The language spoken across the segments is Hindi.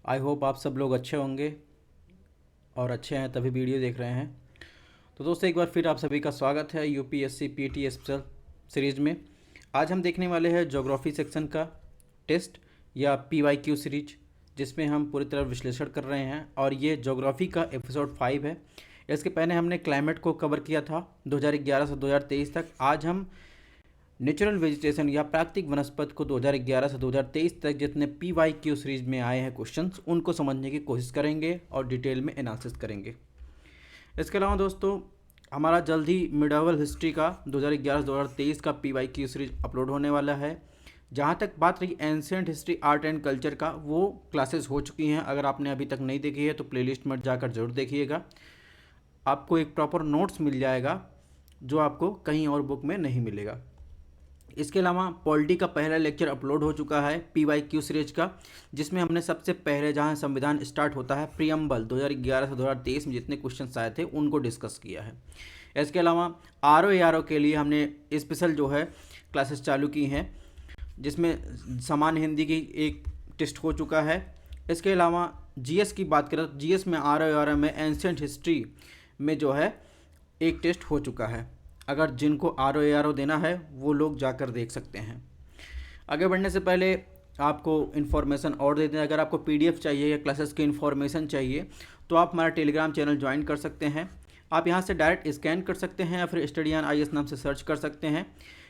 आई होप आप सब लोग अच्छे होंगे और अच्छे हैं तभी वीडियो देख रहे हैं। तो दोस्तों एक बार फिर आप सभी का स्वागत है यूपीएससी पीटी स्पेशल सीरीज में। आज हम देखने वाले हैं ज्योग्राफी सेक्शन का टेस्ट या पीवाईक्यू सीरीज, जिसमें हम पूरी तरह विश्लेषण कर रहे हैं और ये ज्योग्राफी का एपिसोड 5 है। इसके पहले हमने क्लाइमेट को कवर किया था 2011 से 2023 तक। आज हम नेचुरल वेजिटेशन या प्राकृतिक वनस्पति को 2011 से 2023 तक जितने पीवाईक्यू सीरीज में आए हैं क्वेश्चंस, उनको समझने की कोशिश करेंगे और डिटेल में एनालिसिस करेंगे। इसके अलावा दोस्तों हमारा जल्द ही मिडावल हिस्ट्री का 2011 से 2023 का पीवाईक्यू सीरीज अपलोड होने वाला है। जहाँ तक बात रही ancient history art and culture का, वो क्लासेस हो चुकी हैं। अगर आपने अभी तक नहीं देखी है तो प्लेलिस्ट में जाकर जरूर देखिएगा। आपको एक प्रॉपर नोट्स मिल जाएगा जो आपको कहीं और बुक में नहीं मिलेगा। इसके अलावा पॉलिटी का पहला लेक्चर अपलोड हो चुका है पीवाईक्यू सीरीज का, जिसमें हमने सबसे पहले जहां संविधान स्टार्ट होता है प्रियम्बल 2011 से 2023 में जितने क्वेश्चन आए थे उनको डिस्कस किया है। इसके अलावा आर के लिए हमने स्पेशल जो है क्लासेस चालू की हैं, जिसमें सामान्य हिंदी की एक टेस्ट हो चुका है। इसके अलावा जीएस की बात करें तो जीएस में आर में एंशिएंट हिस्ट्री में जो है एक टेस्ट हो चुका है। अगर जिनको आर देना है वो लोग जाकर देख सकते हैं। आगे बढ़ने से पहले आपको इन्फॉर्मेशन और दे दें, अगर आपको पीडीएफ चाहिए या क्लासेस की इन्फॉर्मेशन चाहिए तो आप हमारा टेलीग्राम चैनल ज्वाइन कर सकते हैं। आप यहां से डायरेक्ट स्कैन कर सकते हैं या फिर स्टडी ऑन आईएएस नाम से सर्च कर सकते हैं।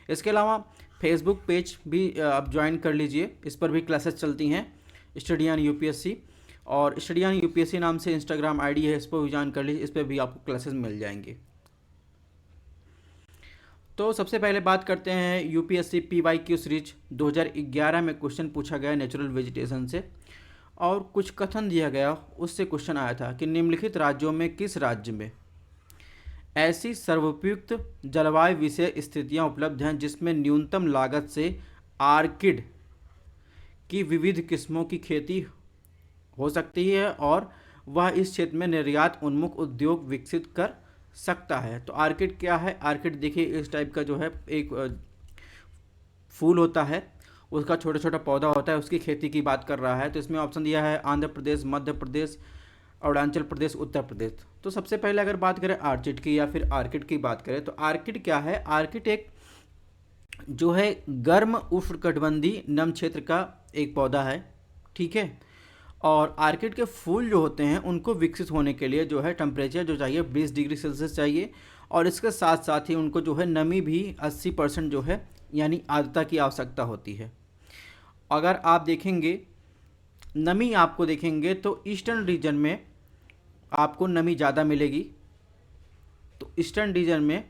इसके अलावा फेसबुक पेज भी आप ज्वाइन कर लीजिए, इस पर भी क्लासेस चलती हैं स्टडी ऑन यूपीएससी, और स्टडी ऑन यूपीएससी नाम से इंस्टाग्राम आईडी है, इस पर भी ज्वाइन कर लीजिए, इस पर भी आपको क्लासेस मिल जाएंगे। तो सबसे पहले बात करते हैं यूपीएससी पीवाईक्यू सीरीज 2011 में क्वेश्चन पूछा गया नेचुरल वेजिटेशन से, और कुछ कथन दिया गया, उससे क्वेश्चन आया था कि निम्नलिखित राज्यों में किस राज्य में ऐसी सर्वोपयुक्त जलवायु विषय स्थितियां उपलब्ध हैं जिसमें न्यूनतम लागत से आर्किड की विविध किस्मों की खेती हो सकती है और वह इस क्षेत्र में निर्यात उन्मुख उद्योग विकसित कर सकता है। तो आर्किड क्या है? आर्किड देखिए इस टाइप का जो है एक फूल होता है, उसका छोटा छोटा पौधा होता है, उसकी खेती की बात कर रहा है। तो इसमें ऑप्शन दिया है आंध्र प्रदेश, मध्य प्रदेश, अरुणाचल प्रदेश, उत्तर प्रदेश। तो सबसे पहले अगर बात करें आर्चिड की या फिर आर्किड की बात करें तो आर्किड क्या है? आर्किड एक जो है गर्म उष्णकटिबंधीय नम क्षेत्र का एक पौधा है, ठीक है। और आर्किड के फूल जो होते हैं उनको विकसित होने के लिए जो है टेम्परेचर जो चाहिए 20 डिग्री सेल्सियस चाहिए, और इसके साथ साथ ही उनको जो है नमी भी 80% जो है यानी आर्द्रता की आवश्यकता होती है। अगर आप देखेंगे नमी आपको देखेंगे तो ईस्टर्न रीजन में आपको नमी ज़्यादा मिलेगी। तो ईस्टर्न रीजन में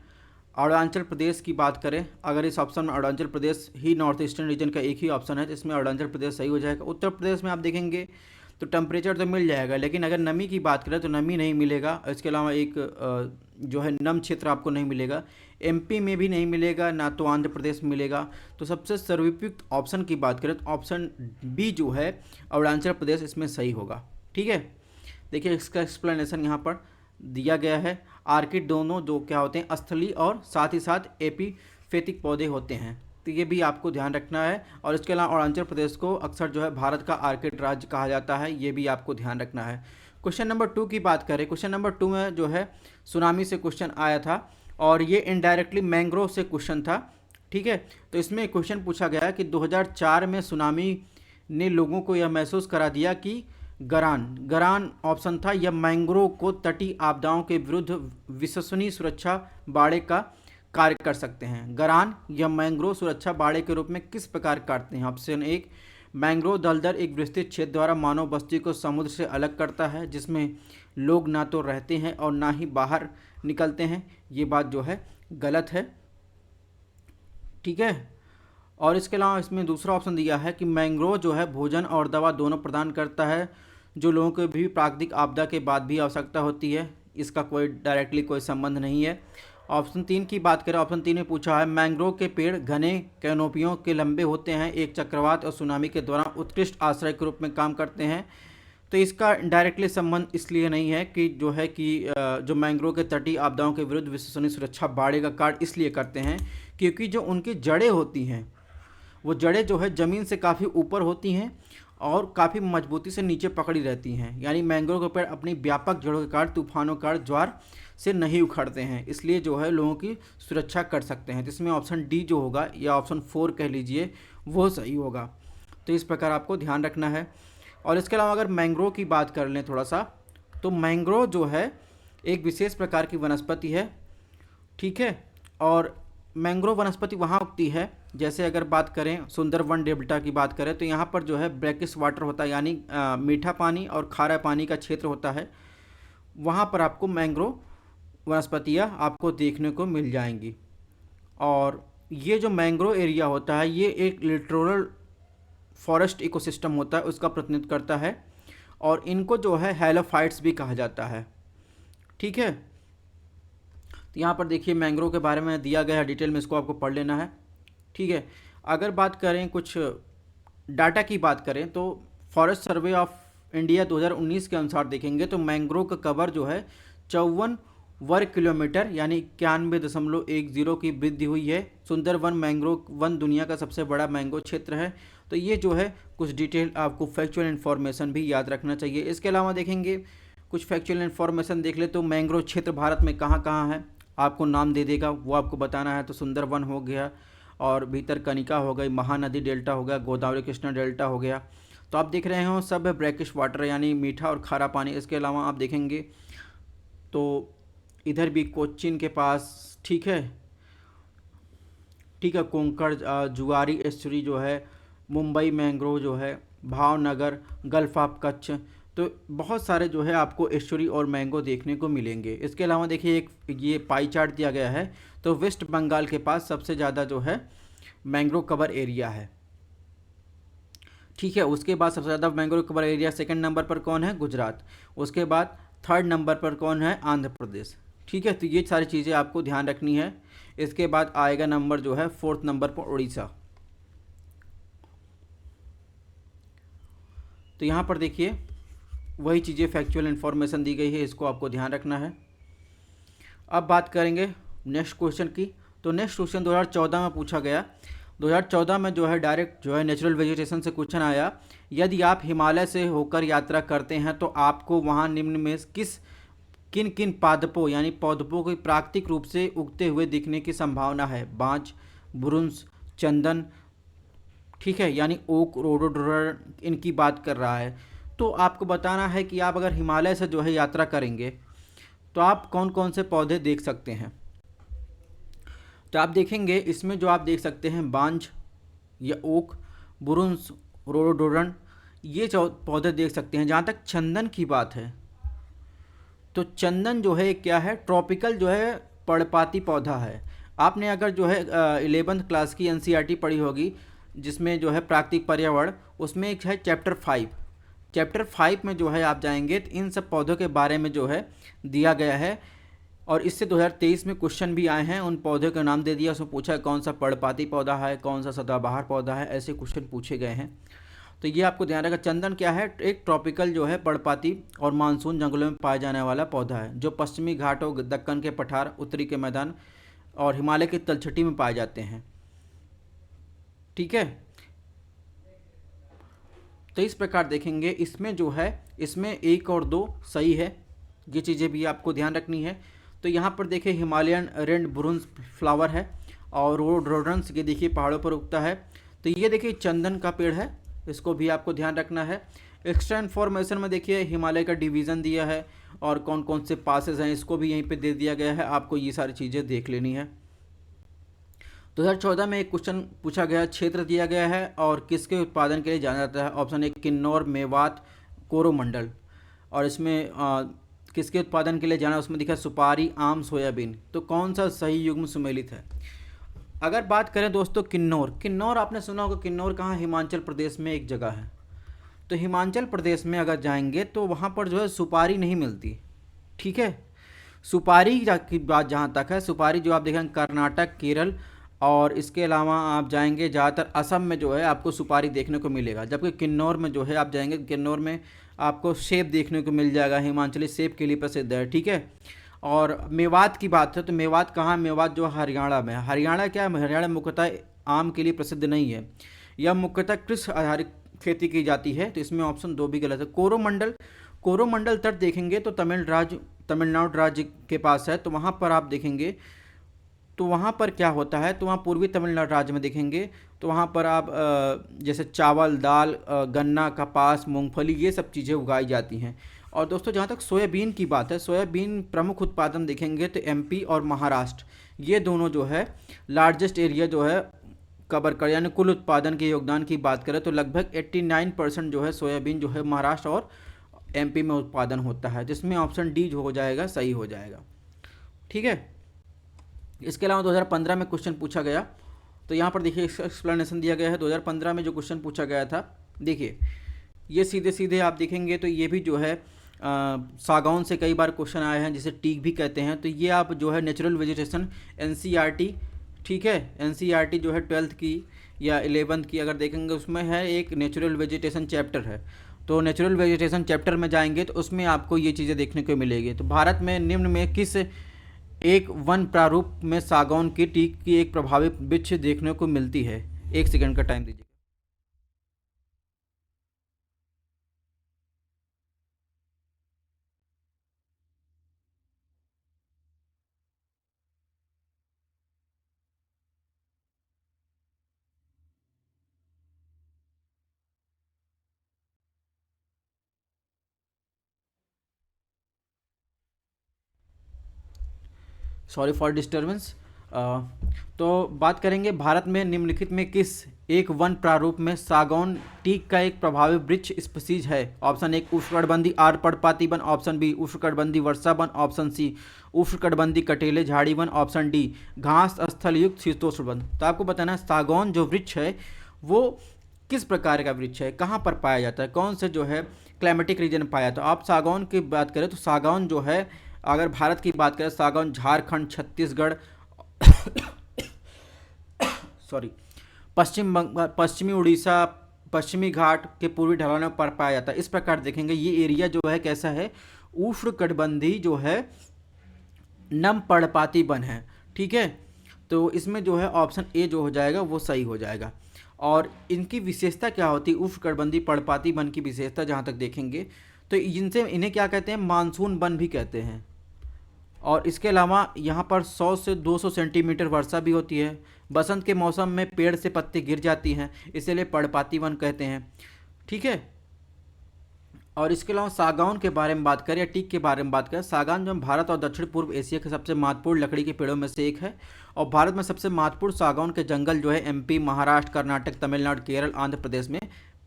अरुणाचल प्रदेश की बात करें, अगर इस ऑप्शन में अरुणाचल प्रदेश ही नॉर्थ ईस्टर्न रीजन का एक ही ऑप्शन है, तो इसमें अरुणाचल प्रदेश सही हो जाएगा। उत्तर प्रदेश में आप देखेंगे तो टेम्परेचर तो मिल जाएगा, लेकिन अगर नमी की बात करें तो नमी नहीं मिलेगा। इसके अलावा एक जो है नम क्षेत्र आपको नहीं मिलेगा, एमपी में भी नहीं मिलेगा, ना तो आंध्र प्रदेश में मिलेगा। तो सबसे सर्वोपयुक्त ऑप्शन की बात करें तो ऑप्शन बी जो है अरुणाचल प्रदेश इसमें सही होगा, ठीक है। देखिए इसका एक्सप्लेनेशन यहाँ पर दिया गया है। आर्किड दोनों जो क्या होते हैं स्थलीय और साथ ही साथ एपीफेटिक पौधे होते हैं, तो ये भी आपको ध्यान रखना है। और इसके अलावा अरुणाचल प्रदेश को अक्सर जो है भारत का आर्किड राज्य कहा जाता है, ये भी आपको ध्यान रखना है। क्वेश्चन नंबर 2 की बात करें, क्वेश्चन नंबर 2 में जो है सुनामी से क्वेश्चन आया था और ये इनडायरेक्टली मैंग्रोव से क्वेश्चन था, ठीक है। तो इसमें क्वेश्चन पूछा गया कि 2004 में सुनामी ने लोगों को यह महसूस करा दिया कि गरान ऑप्शन था, यह मैंग्रोव को तटीय आपदाओं के विरुद्ध विश्वसनीय सुरक्षा बाड़े का कार्य कर सकते हैं। गरान या मैंग्रोव सुरक्षा बाड़े के रूप में किस प्रकार करते हैं? ऑप्शन 1, मैंग्रोव दलदल एक विस्तृत क्षेत्र द्वारा मानव बस्ती को समुद्र से अलग करता है, जिसमें लोग ना तो रहते हैं और ना ही बाहर निकलते हैं। ये बात जो है गलत है, ठीक है। और इसके अलावा इसमें दूसरा ऑप्शन दिया है कि मैंग्रोव जो है भोजन और दवा दोनों प्रदान करता है, जो लोगों को भी प्राकृतिक आपदा के बाद भी आवश्यकता होती है। इसका कोई डायरेक्टली कोई संबंध नहीं है। ऑप्शन 3 की बात करें, ऑप्शन 3 में पूछा है मैंग्रोव के पेड़ घने कैनोपियों के लंबे होते हैं, एक चक्रवात और सुनामी के दौरान उत्कृष्ट आश्रय के रूप में काम करते हैं। तो इसका डायरेक्टली संबंध इसलिए नहीं है कि जो है कि जो मैंग्रोव के तटीय आपदाओं के विरुद्ध विश्वसनीय सुरक्षा बाड़े का कार्य इसलिए करते हैं क्योंकि जो उनकी जड़ें होती हैं वो जड़ें जो है ज़मीन से काफ़ी ऊपर होती हैं और काफ़ी मजबूती से नीचे पकड़ी रहती हैं, यानी मैंग्रोव के पेड़ अपनी व्यापक जड़ों के कारण तूफानों का ज्वार से नहीं उखड़ते हैं, इसलिए जो है लोगों की सुरक्षा कर सकते हैं। जिसमें ऑप्शन डी जो होगा या ऑप्शन 4 कह लीजिए वो सही होगा। तो इस प्रकार आपको ध्यान रखना है। और इसके अलावा अगर मैंग्रोव की बात कर लें थोड़ा सा, तो मैंग्रोव जो है एक विशेष प्रकार की वनस्पति है, ठीक है। और मैंग्रोव वनस्पति वहाँ उगती है, जैसे अगर बात करें सुंदरवन डेल्टा की बात करें तो यहाँ पर जो है ब्रैकिश वाटर होता है, यानी मीठा पानी और खारा पानी का क्षेत्र होता है। वहाँ पर आपको मैंग्रोव वनस्पतियाँ आपको देखने को मिल जाएंगी। और ये जो मैंग्रोव एरिया होता है ये एक लिटोरल फॉरेस्ट इकोसिस्टम होता है, उसका प्रतिनिधित्व करता है। और इनको जो है हैलोफाइट्स भी कहा जाता है, ठीक है। तो यहाँ पर देखिए मैंग्रोव के बारे में दिया गया है डिटेल में, इसको आपको पढ़ लेना है, ठीक है। अगर बात करें कुछ डाटा की बात करें तो फॉरेस्ट सर्वे ऑफ इंडिया 2019 के अनुसार देखेंगे तो मैंग्रोव का कवर जो है 54 वर्ग किलोमीटर यानी 91.10 की वृद्धि हुई है। सुंदरवन मैंग्रोव वन दुनिया का सबसे बड़ा मैंग्रोव क्षेत्र है। तो ये जो है कुछ डिटेल आपको फैक्चुअल इन्फॉर्मेशन भी याद रखना चाहिए। इसके अलावा देखेंगे कुछ फैक्चुअल इन्फॉर्मेशन देख ले तो मैंग्रोव क्षेत्र भारत में कहाँ कहाँ है, आपको नाम दे देगा, वो आपको बताना है। तो सुंदरवन हो गया, और भीतर कनिका हो गई, महानदी डेल्टा हो गया, गोदावरी कृष्णा डेल्टा हो गया। तो आप देख रहे हो सब ब्रैकिश वाटर यानी मीठा और खारा पानी। इसके अलावा आप देखेंगे तो इधर भी कोच्चिन के पास, ठीक है, ठीक है, कोंकण जुआरी एस्चुरी जो है, मुंबई मैंग्रोव जो है, भावनगर, गल्फ ऑफ कच्छ। तो बहुत सारे जो है आपको एस्चुरी और मैंगो देखने को मिलेंगे। इसके अलावा देखिए एक ये पाई चार्ट दिया गया है, तो वेस्ट बंगाल के पास सबसे ज़्यादा जो है मैंग्रोव कवर एरिया है, ठीक है। उसके बाद सबसे ज़्यादा mangrove cover area second number पर कौन है, गुजरात। उसके बाद थर्ड नंबर पर कौन है, आंध्र प्रदेश, ठीक है। तो ये सारी चीज़ें आपको ध्यान रखनी है। इसके बाद आएगा नंबर जो है फोर्थ नंबर पर उड़ीसा। तो यहाँ पर देखिए वही चीज़ें फैक्चुअल इन्फॉर्मेशन दी गई है, इसको आपको ध्यान रखना है। अब बात करेंगे नेक्स्ट क्वेश्चन की। तो नेक्स्ट क्वेश्चन 2014 में पूछा गया। 2014 में जो है डायरेक्ट जो है नेचुरल वेजिटेशन से क्वेश्चन आया, यदि आप हिमालय से होकर यात्रा करते हैं तो आपको वहाँ निम्न में किन किन पादपों यानी पौधों को प्राकृतिक रूप से उगते हुए दिखने की संभावना है। बांज, बुरुंश, चंदन, ठीक है, यानी ओक, रोडोडोरन, इनकी बात कर रहा है। तो आपको बताना है कि आप अगर हिमालय से जो है यात्रा करेंगे तो आप कौन कौन से पौधे देख सकते हैं। तो आप देखेंगे इसमें जो आप देख सकते हैं बांज या ओक, बुरुंश, रोडोडोरन, ये पौधे देख सकते हैं। जहाँ तक चंदन की बात है तो चंदन जो है क्या है, ट्रॉपिकल जो है पर्णपाती पौधा है। आपने अगर जो है 11th क्लास की एनसीईआरटी पढ़ी होगी जिसमें जो है प्राकृतिक पर्यावरण, उसमें एक है चैप्टर 5 में जो है आप जाएंगे तो इन सब पौधों के बारे में जो है दिया गया है। और इससे 2023 में क्वेश्चन भी आए हैं, उन पौधों का नाम दे दिया, उसमें पूछा कौन सा पर्णपाती पौधा है, कौन सा सदाबहार पौधा है, ऐसे क्वेश्चन पूछे गए हैं। तो ये आपको ध्यान रखना। चंदन क्या है, एक ट्रॉपिकल जो है पर्णपाती और मानसून जंगलों में पाया जाने वाला पौधा है, जो पश्चिमी घाटों, दक्कन के पठार, उत्तरी के मैदान और हिमालय की तलछटी में पाए जाते हैं, ठीक है। तो इस प्रकार देखेंगे इसमें जो है, इसमें 1 और 2 सही है, ये चीज़ें भी आपको ध्यान रखनी है। तो यहाँ पर देखिए हिमालयन रेड बुरुंश फ्लावर है और रोडोडोरन्स ये देखिए पहाड़ों पर उगता है। तो ये देखिए चंदन का पेड़ है, इसको भी आपको ध्यान रखना है। एक्स्ट्रा इन्फॉर्मेशन में देखिए हिमालय का डिवीज़न दिया है और कौन कौन से पासेस हैं इसको भी यहीं पे दे दिया गया है, आपको ये सारी चीज़ें देख लेनी है। 2014 में एक क्वेश्चन पूछा गया, क्षेत्र दिया गया है और किसके उत्पादन के लिए जाना जाता है। Option A Kinnaur, Mewat, Coromandel. और इसमें किसके उत्पादन के लिए जाना, उसमें दिखा सुपारी, आम, सोयाबीन। तो कौन सा सही युग्म सुमेलित है। अगर बात करें दोस्तों किन्नौर आपने सुना होगा, किन्नौर कहाँ, हिमाचल प्रदेश में एक जगह है। तो हिमाचल प्रदेश में अगर जाएंगे तो वहाँ पर जो है सुपारी नहीं मिलती, ठीक है। सुपारी की बात जहाँ तक है, सुपारी जो आप देखेंगे कर्नाटक, केरल और इसके अलावा आप जाएंगे ज़्यादातर असम में जो है आपको सुपारी देखने को मिलेगा। जबकि किन्नौर में जो है आप जाएंगे, किन्नौर में आपको सेब देखने को मिल जाएगा, हिमाचली सेब के लिए प्रसिद्ध है, ठीक है। और मेवात की बात है तो मेवात कहाँ, मेवात जो हरियाणा में। हरियाणा क्या है, हरियाणा मुख्यतः आम के लिए प्रसिद्ध नहीं है, यह मुख्यतः कृषि आधारित खेती की जाती है, तो इसमें ऑप्शन 2 भी गलत है। कोरोमंडल, कोरोमंडल तट देखेंगे तो तमिलनाडु राज्य के पास है, तो वहाँ पर आप देखेंगे तो वहाँ पर क्या होता है, तो वहाँ पूर्वी तमिलनाडु राज्य में देखेंगे तो वहाँ पर आप जैसे चावल, दाल, गन्ना, कपास, मूंगफली, ये सब चीज़ें उगाई जाती हैं। और दोस्तों जहाँ तक सोयाबीन की बात है, सोयाबीन प्रमुख उत्पादन देखेंगे तो एमपी और महाराष्ट्र, ये दोनों जो है लार्जेस्ट एरिया जो है कवर कर, यानी कुल उत्पादन के योगदान की बात करें तो लगभग 89% जो है सोयाबीन जो है महाराष्ट्र और एमपी में उत्पादन होता है, जिसमें ऑप्शन डी जो हो जाएगा सही हो जाएगा। ठीक है। इसके अलावा 2015 में क्वेश्चन पूछा गया, तो यहाँ पर देखिए इसका एक्सप्लेनेशन दिया गया है। 2015 में जो क्वेश्चन पूछा गया था, देखिए ये सीधे सीधे आप देखेंगे तो ये भी जो है सागौन से कई बार क्वेश्चन आए हैं, जिसे टीक भी कहते हैं। तो ये आप जो है नेचुरल वेजिटेशन एनसीईआरटी, ठीक है, एनसीईआरटी जो है 12th की या 11th की अगर देखेंगे उसमें है एक नेचुरल वेजिटेशन चैप्टर है, तो नेचुरल वेजिटेशन चैप्टर में जाएंगे तो उसमें आपको ये चीज़ें देखने को मिलेगी। तो भारत में निम्न में किस एक वन प्रारूप में सागौन की टीक की एक प्रभावित वृक्ष देखने को मिलती है? 1 सेकंड का टाइम दीजिए। Sorry for disturbance. तो बात करेंगे भारत में निम्नलिखित में किस एक वन प्रारूप में सागौन टीक का एक प्रभावी वृक्ष स्पीसीज है? ऑप्शन 1 उष्णकटिबंधी आर पर्णपाती वन, ऑप्शन बी उष्णकटिबंधी वर्षा वन, ऑप्शन सी उष्णकटिबंधी कटेले झाड़ी वन, ऑप्शन डी घास स्थल युक्त शीतोष्ण वन। तो आपको बताना है सागौन जो वृक्ष है वो किस प्रकार का वृक्ष है, कहाँ पर पाया जाता है, कौन से जो है क्लाइमेटिक रीजन में पाया जाता है। आप सागौन की बात करें तो सागौन जो है, अगर भारत की बात करें, सागौन झारखंड, छत्तीसगढ़ सॉरी पश्चिमी उड़ीसा, पश्चिमी घाट के पूर्वी ढलानों पर पाया जाता है। इस प्रकार देखेंगे ये एरिया जो है कैसा है, उष्णकटिबंधी जो है नम पर्णपाती वन है। ठीक है, तो इसमें जो है ऑप्शन ए जो हो जाएगा वो सही हो जाएगा। और इनकी विशेषता क्या होती है, उष्णकटिबंधी पर्णपाती वन की विशेषता जहाँ तक देखेंगे तो इनसे इन्हें क्या कहते हैं, मानसून वन भी कहते हैं। और इसके अलावा यहाँ पर 100 से 200 सेंटीमीटर वर्षा भी होती है। बसंत के मौसम में पेड़ से पत्ते गिर जाती हैं, इसलिए पर्णपाती वन कहते हैं। ठीक है। और इसके अलावा सागौन के बारे में बात करें या टीक के बारे में बात करें, सागौन जो भारत और दक्षिण पूर्व एशिया के सबसे महत्वपूर्ण लकड़ी के पेड़ों में से एक है। और भारत में सबसे महत्वपूर्ण सागौन के जंगल जो है एमपी, महाराष्ट्र, कर्नाटक, तमिलनाडु, केरल, आंध्र प्रदेश में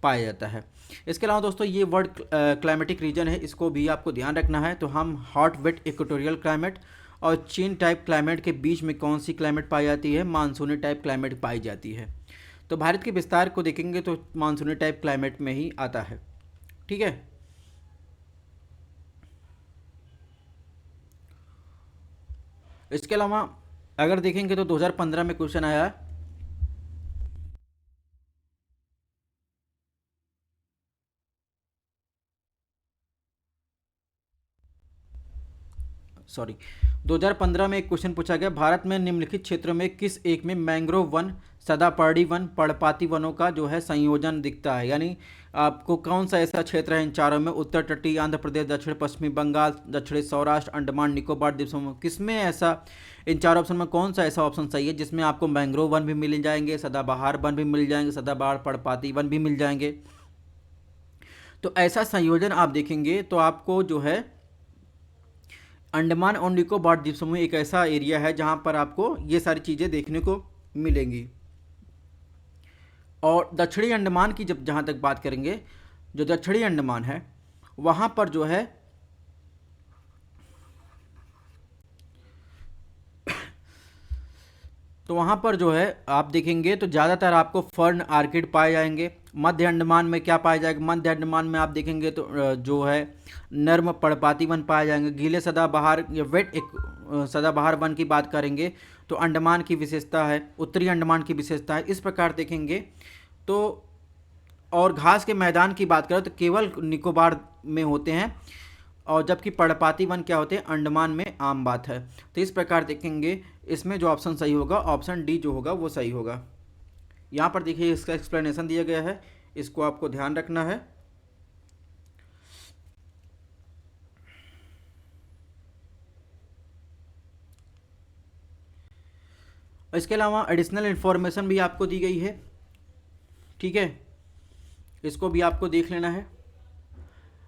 पाया जाता है। इसके अलावा दोस्तों ये वर्ड क्लाइमेटिक रीजन है, इसको भी आपको ध्यान रखना है। तो हम हॉट वेट इक्वेटोरियल क्लाइमेट और चीन टाइप क्लाइमेट के बीच में कौन सी क्लाइमेट पाई जाती है, मानसूनी टाइप क्लाइमेट पाई जाती है। तो भारत के विस्तार को देखेंगे तो मानसूनी टाइप क्लाइमेट में ही आता है। ठीक है। इसके अलावा अगर देखेंगे तो 2015 में क्वेश्चन आया, सॉरी 2015 में एक क्वेश्चन पूछा गया, भारत में निम्नलिखित क्षेत्रों में किस एक में मैंग्रोव वन, सदापर्णी वन, पर्णपाती वनों का जो है संयोजन दिखता है? यानी आपको कौन सा ऐसा क्षेत्र है इन चारों में, उत्तर तटीय आंध्र प्रदेश, दक्षिण पश्चिमी बंगाल, दक्षिणी सौराष्ट्र, अंडमान निकोबार द्वीप समूह, किसमें ऐसा, इन चार ऑप्शन में कौन सा ऐसा ऑप्शन सही है जिसमें आपको मैंग्रोव वन भी मिल जाएंगे, सदाबहार वन भी मिल जाएंगे, सदाबहार पर्णपाती वन भी मिल जाएंगे? तो ऐसा संयोजन आप देखेंगे तो आपको जो है अंडमान और निकोबार द्वीप समूह एक ऐसा एरिया है जहां पर आपको ये सारी चीज़ें देखने को मिलेंगी। और दक्षिणी अंडमान की जब जहाँ तक बात करेंगे, जो दक्षिणी अंडमान है वहाँ पर जो है तो वहाँ पर जो है आप देखेंगे तो ज़्यादातर आपको फर्न आर्किड पाए जाएंगे। मध्य अंडमान में क्या पाया जाएगा, मध्य अंडमान में आप देखेंगे तो जो है नर्म पर्णपाती वन पाए जाएंगे। गीले सदाबहार या वेट एक सदाबहार वन की बात करेंगे तो अंडमान की विशेषता है, उत्तरी अंडमान की विशेषता है। इस प्रकार देखेंगे तो और घास के मैदान की बात करें तो केवल निकोबार में होते हैं, और जबकि पर्णपाती वन क्या होते हैं, अंडमान में आम बात है। तो इस प्रकार देखेंगे इसमें जो ऑप्शन सही होगा, ऑप्शन डी जो होगा वो सही होगा। यहाँ पर देखिए इसका एक्सप्लेनेशन दिया गया है, इसको आपको ध्यान रखना है। इसके अलावा एडिशनल इन्फॉर्मेशन भी आपको दी गई है, ठीक है, इसको भी आपको देख लेना है।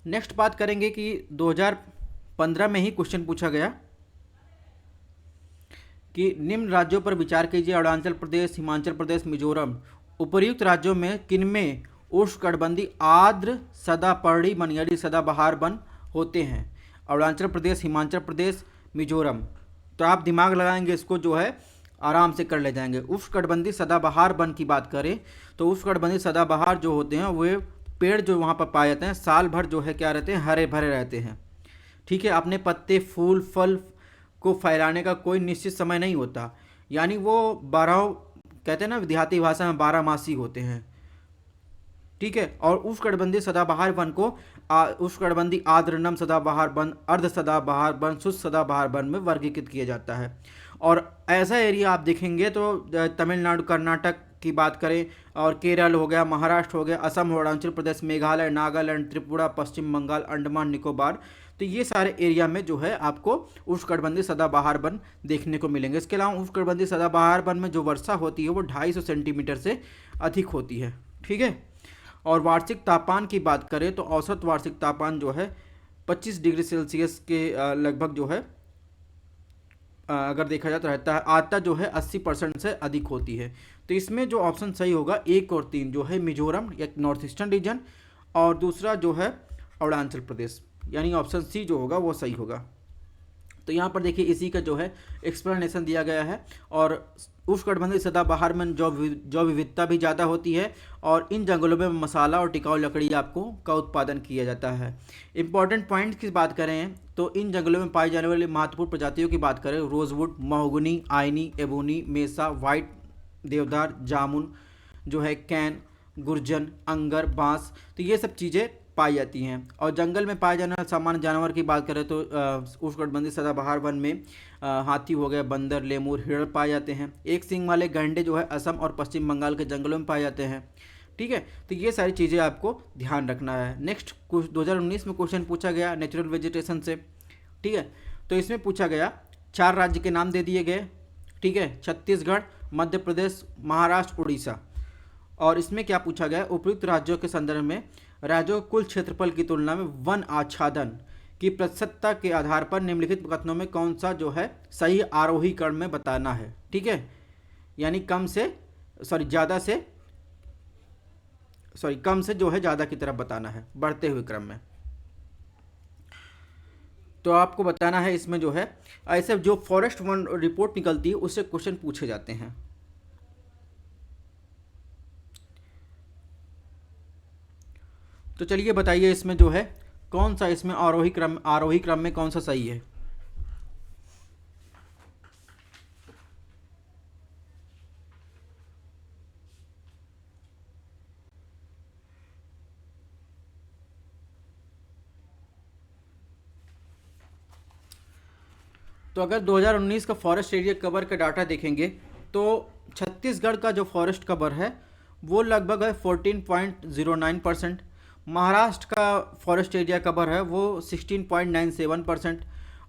नेक्स्ट बात करेंगे कि 2015 में ही क्वेश्चन पूछा गया कि निम्न राज्यों पर विचार कीजिए, अरुणाचल प्रदेश, हिमाचल प्रदेश, मिजोरम, उपर्युक्त राज्यों में किनमें उष्णकटिबंधीय आर्द्र सदापर्णी वन यानी सदाबहार वन होते हैं? अरुणाचल प्रदेश, हिमाचल प्रदेश, मिजोरम। तो आप दिमाग लगाएंगे, इसको जो है आराम से कर ले जाएंगे। उष्णकटिबंधीय सदाबहार वन की बात करें तो उष्णकटिबंधीय सदाबहार जो होते हैं वे पेड़ जो वहाँ पर पाए जाते हैं साल भर जो है क्या रहते हैं, हरे भरे रहते हैं, ठीक है। अपने पत्ते, फूल, फल को फैलाने का कोई निश्चित समय नहीं होता, यानी वो 12, कहते हैं ना देहाती भाषा में, 12 मासी होते हैं, ठीक है। और उष्णकटिबंधीय सदाबहार वन को उष्णकटिबंधीय आर्द्रनम सदाबहार वन, अर्ध सदाबहार वन, शुष्क सदाबहार वन में वर्गीकृत किया जाता है। और ऐसा एरिया आप देखेंगे तो तमिलनाडु, कर्नाटक की बात करें और केरल हो गया, महाराष्ट्र हो गया, असम, अरुणाचल प्रदेश, मेघालय, नागालैंड, त्रिपुरा, पश्चिम बंगाल, अंडमान निकोबार, तो ये सारे एरिया में जो है आपको उष्णकटिबंधीय सदाबहार वन देखने को मिलेंगे। इसके अलावा उष्णकटिबंधीय सदाबहार वन में जो वर्षा होती है वो 250 सेंटीमीटर से अधिक होती है, ठीक है। और वार्षिक तापमान की बात करें तो औसत वार्षिक तापमान जो है 25 डिग्री सेल्सियस के लगभग जो है अगर देखा जाए तो रहता है। आर्द्रता जो है 80% से अधिक होती है। तो इसमें जो ऑप्शन सही होगा 1 और 3 जो है मिजोरम या नॉर्थ ईस्टर्न रीजन, और दूसरा जो है अरुणाचल प्रदेश, यानी ऑप्शन सी जो होगा वो सही होगा। तो यहाँ पर देखिए इसी का जो है एक्सप्लेनेशन दिया गया है। और उष्णकटिबंधीय सदाबहार में जो विविधता भी ज़्यादा होती है, और इन जंगलों में मसाला और टिकाऊ लकड़ी आपको का उत्पादन किया जाता है। इंपॉर्टेंट पॉइंट की बात करें तो इन जंगलों में पाई जाने वाली महत्वपूर्ण प्रजातियों की बात करें, रोजवुड, महोगनी, आइनी, एबोनी, मेसा, वाइट देवदार, जामुन जो है, कैन, गुर्जन, अंगर, बांस, तो ये सब चीज़ें पाई जाती हैं। और जंगल में पाए जाने वाले सामान्य जानवर की बात करें तो उष्णकटिबंधीय सदाबहार वन में हाथी हो गए, बंदर, लेमूर, हिरण पाए जाते हैं। एक सींग वाले गैंडे जो है असम और पश्चिम बंगाल के जंगलों में पाए जाते हैं, ठीक है। तो ये सारी चीज़ें आपको ध्यान रखना है। नेक्स्ट 2019 में क्वेश्चन पूछा गया नेचुरल वेजिटेशन से, ठीक है। तो इसमें पूछा गया 4 राज्य के नाम दे दिए गए, ठीक है, छत्तीसगढ़, मध्य प्रदेश, महाराष्ट्र, उड़ीसा। और इसमें क्या पूछा गया, उपयुक्त राज्यों के संदर्भ में राज्यों के कुल क्षेत्रफल की तुलना में वन आच्छादन की प्रतिशतता के आधार पर निम्नलिखित कथनों में कौन सा जो है सही आरोही क्रम में बताना है, ठीक है। यानी कम से जो है ज़्यादा की तरफ बताना है, बढ़ते हुए क्रम में। तो आपको बताना है इसमें जो है ऐसे जो फॉरेस्ट वन रिपोर्ट निकलती है उससे क्वेश्चन पूछे जाते हैं। तो चलिए बताइए इसमें जो है कौन सा इसमें आरोही क्रम में कौन सा सही है। तो अगर 2019 का फॉरेस्ट एरिया कवर का डाटा देखेंगे तो छत्तीसगढ़ का जो फॉरेस्ट कवर है वो लगभग है 14.09%, महाराष्ट्र का फॉरेस्ट एरिया कवर है वो 16.97%,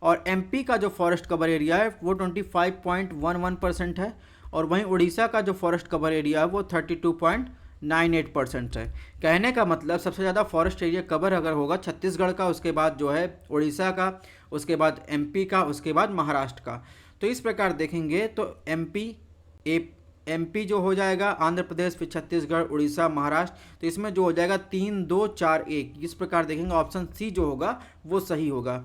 और एमपी का जो फॉरेस्ट कवर एरिया है वो 25.11% है, और वहीं उड़ीसा का जो फॉरेस्ट कवर एरिया है वो 32.98% है। कहने का मतलब सबसे ज़्यादा फॉरेस्ट एरिया कवर अगर होगा छत्तीसगढ़ का, उसके बाद जो है उड़ीसा का, उसके बाद एमपी का, उसके बाद महाराष्ट्र का। तो इस प्रकार देखेंगे तो एमपी जो हो जाएगा, आंध्र प्रदेश, फिर छत्तीसगढ़, उड़ीसा, महाराष्ट्र, तो इसमें जो हो जाएगा 3, 2, 4, 1, इस प्रकार देखेंगे ऑप्शन सी जो होगा वो सही होगा।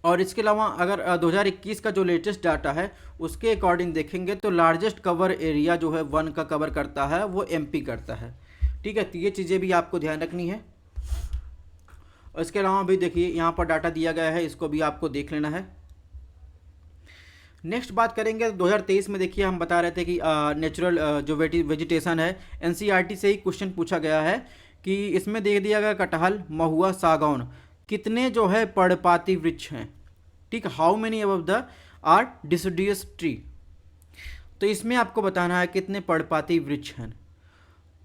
और इसके अलावा अगर 2021 का जो लेटेस्ट डाटा है उसके अकॉर्डिंग देखेंगे तो लार्जेस्ट कवर एरिया जो है वन का कवर करता है वो एमपी करता है, ठीक है। तो ये चीज़ें भी आपको ध्यान रखनी है। और इसके अलावा भी देखिए यहाँ पर डाटा दिया गया है, इसको भी आपको देख लेना है। नेक्स्ट बात करेंगे 2023 में देखिए हम बता रहे थे कि नेचुरल जो वेजिटेशन है एनसीईआरटी से ही क्वेश्चन पूछा गया है कि इसमें दे दिया गया कटहल, महुआ, सागौन कितने जो है पर्णपाती वृक्ष हैं, ठीक, how many above the are deciduous tree. तो तो इसमें आपको बताना है कितने पर्णपाती वृक्ष हैं।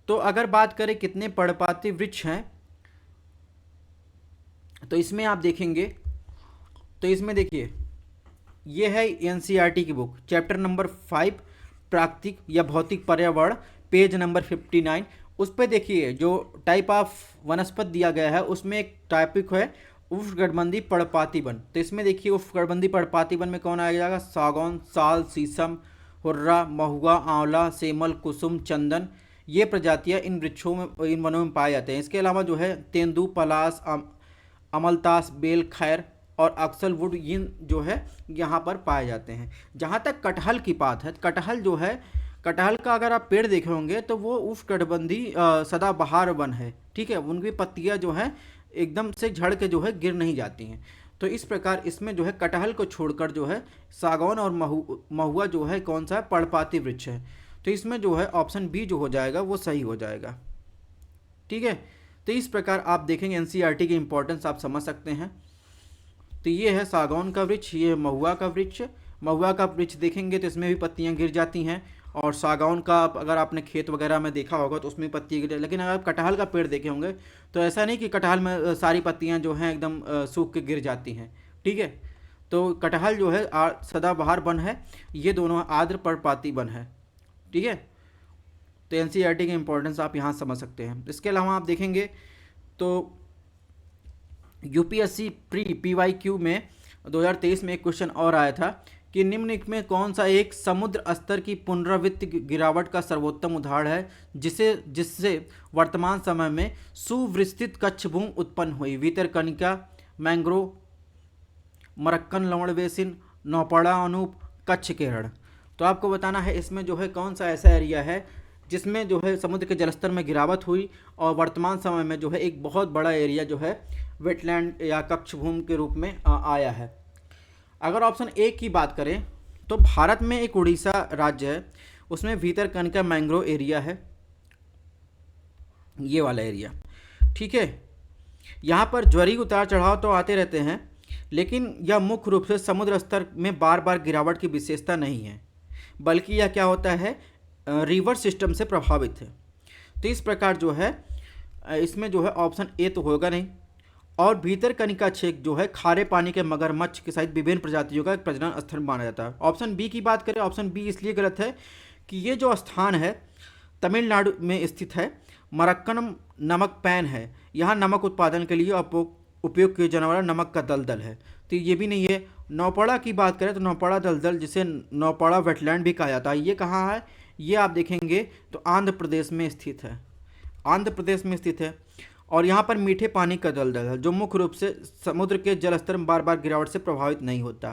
तो अगर बात करें कितने पर्णपाती वृक्ष हैं, तो इसमें आप देखेंगे, तो इसमें देखिए ये है एनसीईआरटी की बुक, चैप्टर नंबर 5 प्राकृतिक या भौतिक पर्यावरण, पेज नंबर 59। उस पर देखिए जो टाइप ऑफ वनस्पति दिया गया है उसमें एक टॉपिक है उष्णकटिबंधीय पर्णपाती वन। तो इसमें देखिए उष्णकटिबंधीय पर्णपाती वन में कौन आ जाएगा, सागौन, साल, शीशम, हुर्रा, महुआ, आंवला, सेमल, कुसुम, चंदन, ये प्रजातियां इन वृक्षों में, इन वनों में पाए जाते हैं। इसके अलावा जो है तेंदू, पलास, अमलतास, बेल, खैर और अक्सर वुड, इन जो है यहाँ पर पाए जाते हैं। जहाँ तक कटहल की बात है, कटहल जो है, कटहल का अगर आप पेड़ देखे होंगे तो वो उष्णकटिबंधीय सदाबहार वन है, ठीक है। उनकी पत्तियाँ जो है एकदम से झड़ के जो है गिर नहीं जाती हैं। तो इस प्रकार इसमें जो है कटहल को छोड़कर जो है सागौन और महुआ जो है कौन सा पर्णपाती वृक्ष है। तो इसमें जो है ऑप्शन बी जो हो जाएगा वो सही हो जाएगा, ठीक है। तो इस प्रकार आप देखेंगे एनसीईआरटी की इंपॉर्टेंस आप समझ सकते हैं। तो ये है सागौन का वृक्ष, ये है महुआ का वृक्ष। महुआ का वृक्ष देखेंगे तो इसमें भी पत्तियां गिर जाती हैं, और सागौन का अगर आपने खेत वगैरह में देखा होगा तो उसमें पत्ती गिर, लेकिन अगर आप कटहल का पेड़ देखे होंगे तो ऐसा नहीं कि कटहल में सारी पत्तियां जो हैं एकदम सूख के गिर जाती हैं, ठीक है। तो कटहल जो है सदाबहार वन है, ये दोनों आर्द्र पर्णपाती वन है, ठीक है। तो एनसीईआरटी की इंपॉर्टेंस आप यहाँ समझ सकते हैं। इसके अलावा आप देखेंगे तो यूपीएससी प्री पीवाईक्यू में 2023 में एक क्वेश्चन और आया था कि निम्नलिखित में कौन सा एक समुद्र स्तर की पुनरावृत्ति गिरावट का सर्वोत्तम उदाहरण है जिससे वर्तमान समय में सुविस्तृत कच्छभूमि उत्पन्न हुई। भितरकनिका, मैंग्रोव, मरक्कन लवण बेसिन, नौपाड़ा अनूप, कच्छ केरल। तो आपको बताना है इसमें जो है कौन सा ऐसा एरिया है जिसमें जो है समुद्र के जलस्तर में गिरावट हुई और वर्तमान समय में जो है एक बहुत बड़ा एरिया जो है वेटलैंड या कच्छभूमि के रूप में आया है। अगर ऑप्शन ए की बात करें तो भारत में एक उड़ीसा राज्य है, उसमें भितरकनिका मैंग्रोव एरिया है, ये वाला एरिया, ठीक है। यहाँ पर ज्वारी उतार चढ़ाव तो आते रहते हैं, लेकिन यह मुख्य रूप से समुद्र स्तर में बार बार गिरावट की विशेषता नहीं है, बल्कि यह क्या होता है रिवर सिस्टम से प्रभावित है। तो इस प्रकार जो है इसमें जो है ऑप्शन ए तो होगा नहीं। और भितरकनिका क्षेत्र जो है खारे पानी के मगरमच्छ के सहित विभिन्न प्रजातियों का एक प्रजनन स्थल माना जाता है। ऑप्शन बी की बात करें, ऑप्शन बी इसलिए गलत है कि ये जो स्थान है तमिलनाडु में स्थित है। मरक्कन नमक पैन है, यहाँ नमक उत्पादन के लिए उपयोग किए जाने वाला नमक का दलदल है, तो ये भी नहीं है। नौपाड़ा की बात करें तो नौपाड़ा दलदल, जिसे नौपाड़ा वेटलैंड भी कहा जाता है, ये कहाँ है, ये आप देखेंगे तो आंध्र प्रदेश में स्थित है, आंध्र प्रदेश में स्थित है। और यहाँ पर मीठे पानी का दलदल है जो मुख्य रूप से समुद्र के जलस्तर में बार बार गिरावट से प्रभावित नहीं होता,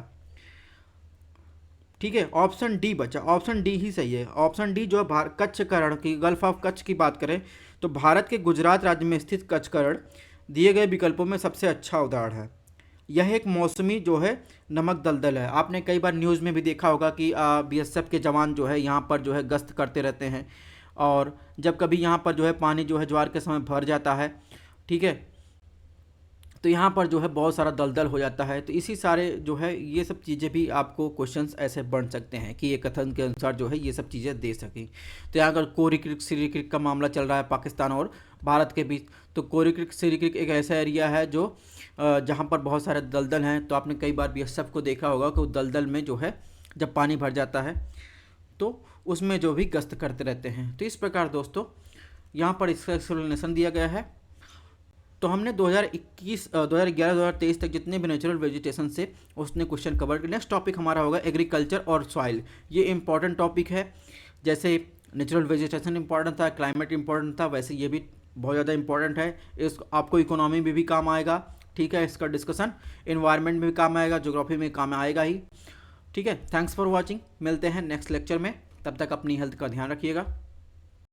ठीक है। ऑप्शन डी बचा, ऑप्शन डी ही सही है। ऑप्शन डी जो है कच्छ करण की, गल्फ ऑफ कच्छ की बात करें तो भारत के गुजरात राज्य में स्थित कच्छ करण दिए गए विकल्पों में सबसे अच्छा उदाहरण है। यह एक मौसमी जो है नमक दलदल है। आपने कई बार न्यूज़ में भी देखा होगा कि बीएसएफ के जवान जो है यहाँ पर जो है गश्त करते रहते हैं, और जब कभी यहाँ पर जो है पानी जो है ज्वार के समय भर जाता है, ठीक है, तो यहाँ पर जो है बहुत सारा दलदल हो जाता है। तो इसी सारे जो है ये सब चीज़ें भी आपको क्वेश्चंस ऐसे बन सकते हैं कि ये कथन के अनुसार जो है ये सब चीज़ें दे सकें। तो यहाँ अगर कोरी क्रिक सिरी क्रिक का मामला चल रहा है पाकिस्तान और भारत के बीच, तो कोरी क्रिक सिरी क्रिक एक ऐसा एरिया है जो जहाँ पर बहुत सारे दलदल हैं। तो आपने कई बार बीएसएफ को देखा होगा कि दलदल में जो है जब पानी भर जाता है तो उसमें जो भी गश्त करते रहते हैं। तो इस प्रकार दोस्तों यहाँ पर इसका एक्सप्लेनेशन दिया गया है। तो हमने 2021, 2011, 2023 तक जितने भी नेचुरल वेजिटेशन से उसने क्वेश्चन कवर किया। नेक्स्ट टॉपिक हमारा होगा एग्रीकल्चर और सॉइल। ये इंपॉर्टेंट टॉपिक है, जैसे नेचुरल वेजिटेशन इंपॉर्टेंट था, क्लाइमेट इंपॉर्टेंट था, वैसे ये भी बहुत ज़्यादा इंपॉर्टेंट है। इस आपको इकोनॉमी में भी काम आएगा, ठीक है, इसका डिस्कशन इन्वायरमेंट में भी काम आएगा, ज्योग्राफी में काम आएगा ही, ठीक है। थैंक्स फॉर वॉचिंग, मिलते हैं नेक्स्ट लेक्चर में, तब तक अपनी हेल्थ का ध्यान रखिएगा।